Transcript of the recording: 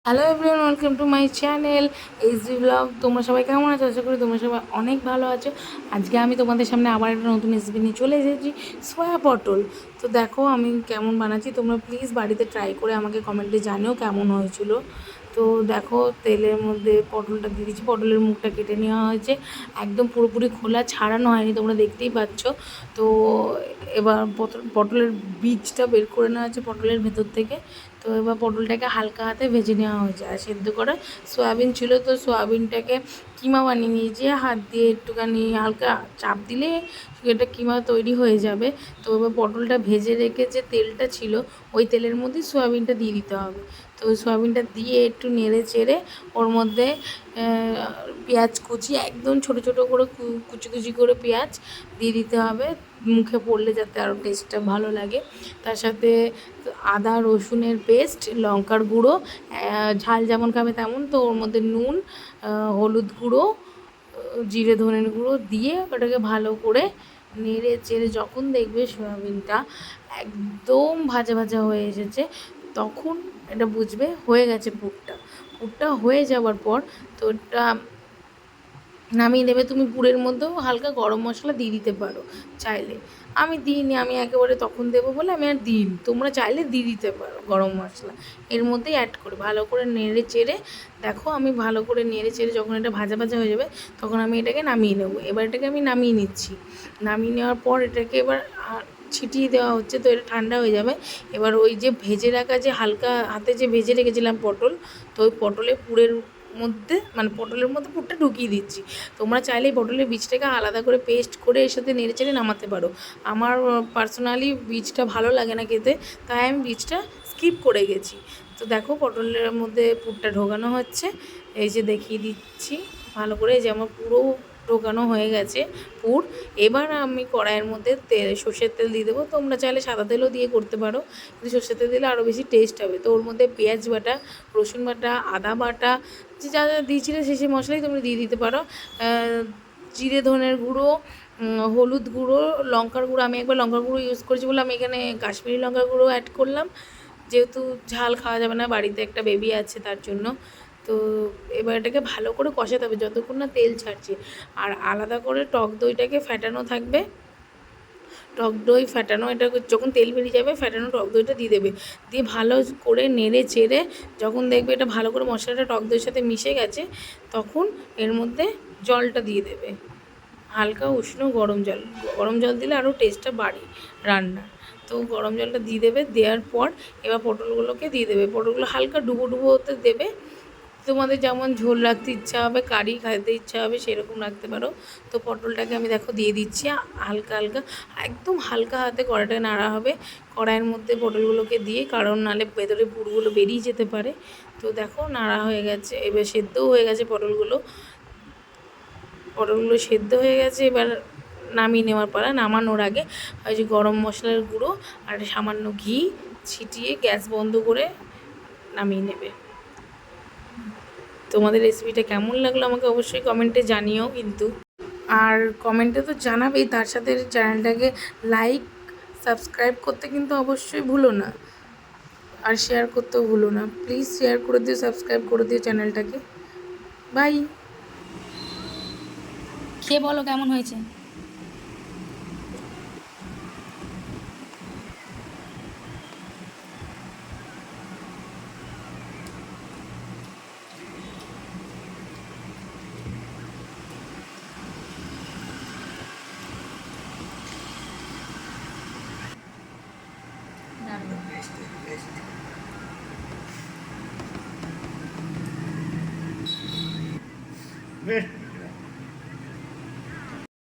Hello everyone, welcome to my channel HD blog. তোমরা সবাই কেমন আছো? আশা করি তোমরা সবাই অনেক ভালো আছো। আজকে আমি তোমাদের সামনে আবার একটা নতুন রেসিপি নিয়ে চলে এসেছি, সয়া পটল। তো দেখো আমি কেমন বানাচ্ছি, তোমরা প্লিজ বাড়িতে ট্রাই করে আমাকে কমেন্টে জানিও কেমন হয়েছিল। তো দেখো তেলের মধ্যে পটলটা দিয়ে দিচ্ছি, পটলের মুখটা কেটে নেওয়া হয়েছে, একদম পুরোপুরি খোলা ছাড়ানো হয়নি, তোমরা দেখতেই পাচ্ছ। তো এবার পটলের বীজটা বের করে নেওয়া হয়েছে পটলের ভেতর থেকে। তো এবার পটলটাকে হালকা হাতে ভেজে নেওয়া হয়েছে, আর সেদ্ধ করা সয়াবিন ছিল, তো সয়াবিনটাকে কিমা বানিয়ে নিয়েছি। হাত দিয়ে একটুখানি হালকা চাপ দিলে এটা কিমা তৈরি হয়ে যাবে। তো এবার পটলটা ভেজে রেখে যে তেলটা ছিল ওই তেলের মধ্যেই সয়াবিনটা দিয়ে দিতে হবে। তো ওই সয়াবিনটা দিয়ে একটু নেড়ে চেড়ে ওর মধ্যে পেঁয়াজ কুচি একদম ছোটো ছোটো করে কুচি কুচি করে পেঁয়াজ দিয়ে দিতে হবে, মুখে পড়লে যাতে আরও টেস্টটা ভালো লাগে। তার সাথে আদা রসুনের পেস্ট, লঙ্কার গুঁড়ো, ঝাল যেমন খাবে তেমন, তো ওর মধ্যে নুন, হলুদ গুঁড়ো, জিরে ধনের গুঁড়ো দিয়ে ওটাকে ভালো করে নেড়ে চেড়ে যখন দেখবে সয়াবিনটা একদম ভাজা ভাজা হয়ে এসেছে, তখন এটা বুঝবে হয়ে গেছে পুরটা। পুরটা হয়ে যাওয়ার পর তো এটা নামিয়ে দেবে। তুমি পুরের মধ্যেও হালকা গরম মশলা দিয়ে দিতে পারো চাইলে। আমি দিইনি, আমি একেবারে তখন দেবো বলে আমি আর দিইনি। তোমরা চাইলে দিয়ে দিতে পারো গরম মশলা এর মধ্যেই অ্যাড করে ভালো করে নেড়ে চেড়ে। দেখো আমি ভালো করে নেড়ে চেড়ে যখন এটা ভাজা ভাজা হয়ে যাবে তখন আমি এটাকে নামিয়ে নেবো। এবার এটাকে আমি নামিয়ে নিচ্ছি। নামিয়ে নেওয়ার পর এটাকে এবার ছিটিয়ে দেওয়া হচ্ছে, তো এটা ঠান্ডা হয়ে যাবে। এবার ওই যে ভেজে রাখা, যে হালকা হাতে যে ভেজে রেখেছিলাম পটল, তো ওই পটলে পুরের মধ্যে মানে পটলের মধ্যে পুরটা ঢুকিয়ে দিচ্ছি। তোমরা চাইলে পটলের বীজটাকে আলাদা করে পেস্ট করে এর সাথে নেড়ে চেড়ে নামাতে পারো। আমার পার্সোনালি বীজটা ভালো লাগে না খেতে, তাই আমি বীজটা স্কিপ করে গেছি। তো দেখো পটলের মধ্যে পুরটা ঢোকানো হচ্ছে, এই যে দেখিয়ে দিচ্ছি ভালো করে, যে আমার পুরো ঢোকানো হয়ে গেছে পুর। এবার আমি কড়াইয়ের মধ্যে সর্ষের তেল দিয়ে দেবো। তোমরা চাইলে সাদা তেলও দিয়ে করতে পারো, কিন্তু সর্ষের তেল দিলে আরও বেশি টেস্ট হবে। তো ওর মধ্যে পেঁয়াজ বাটা, রসুন বাটা, আদা বাটা, যে যা যা দিয়েছিলে সেই সেই মশলাই তোমরা দিয়ে দিতে পারো। জিরে ধনের গুঁড়ো, হলুদ গুঁড়ো, লঙ্কার গুঁড়ো, আমি একবার লঙ্কার গুঁড়ো ইউজ করেছি বলে আমি এখানে কাশ্মীরি লঙ্কার গুঁড়ো অ্যাড করলাম, যেহেতু ঝাল খাওয়া যাবে না, বাড়িতে একটা বেবি আছে তার জন্য। তো এবার এটাকে ভালো করে কষাতে হবে যতক্ষণ না তেল ছাড়ছে। আর আলাদা করে টক দইটাকে ফ্যাটানো থাকবে, টক দই ফ্যাটানো, এটা যখন তেল বেরিয়ে যাবে ফ্যাটানো টক দইটা দিয়ে দেবে। দিয়ে ভালো করে নেড়ে চেড়ে যখন দেখবে এটা ভালো করে মশলাটা টক দইয়ের সাথে মিশে গেছে, তখন এর মধ্যে জলটা দিয়ে দেবে, হালকা উষ্ণ গরম জল। গরম জল দিলে আরও টেস্টটা বাড়ে রান্নার। তো গরম জলটা দিয়ে দেবে, দেওয়ার পর এবার পটলগুলোকে দিয়ে দেবে। পটলগুলো হালকা ডুবো ডুবো হতে দেবে। তোমাদের যেমন ঝোল রাখতে ইচ্ছা হবে, কারি খাইতে ইচ্ছা হবে, সেরকম রাখতে পারো। তো পটলটাকে আমি দেখো দিয়ে দিচ্ছি হালকা হালকা, একদম হালকা হাতে কড়াইটাকে নাড়া হবে কড়াইয়ের মধ্যে পটলগুলোকে দিয়ে, কারণ নাহলে ভেতরে পুরগুলো বেরিয়ে যেতে পারে। তো দেখো নাড়া হয়ে গেছে, এবার সেদ্ধও হয়ে গেছে পটলগুলো। পটলগুলো সেদ্ধ হয়ে গেছে, এবার নামিয়ে নেওয়ার পালা। নামানোর আগে ওই যে গরম মশলার গুঁড়ো আর সামান্য ঘি ছিটিয়ে গ্যাস বন্ধ করে নামিয়ে নেবে। তোমাদের রেসিপিটা কেমন লাগলো আমাকে অবশ্যই কমেন্টে জানিও কিন্তু। আর কমেন্টে তো জানাবেই, তার সাথে চ্যানেলটাকে লাইক সাবস্ক্রাইব করতে কিন্তু অবশ্যই ভুলো না, আর শেয়ার করতেও ভুলো না। প্লিজ শেয়ার করে দিও, সাবস্ক্রাইব করে দিও চ্যানেলটাকে। বাই। খেয়ে বলো কেমন হয়েছে। Ve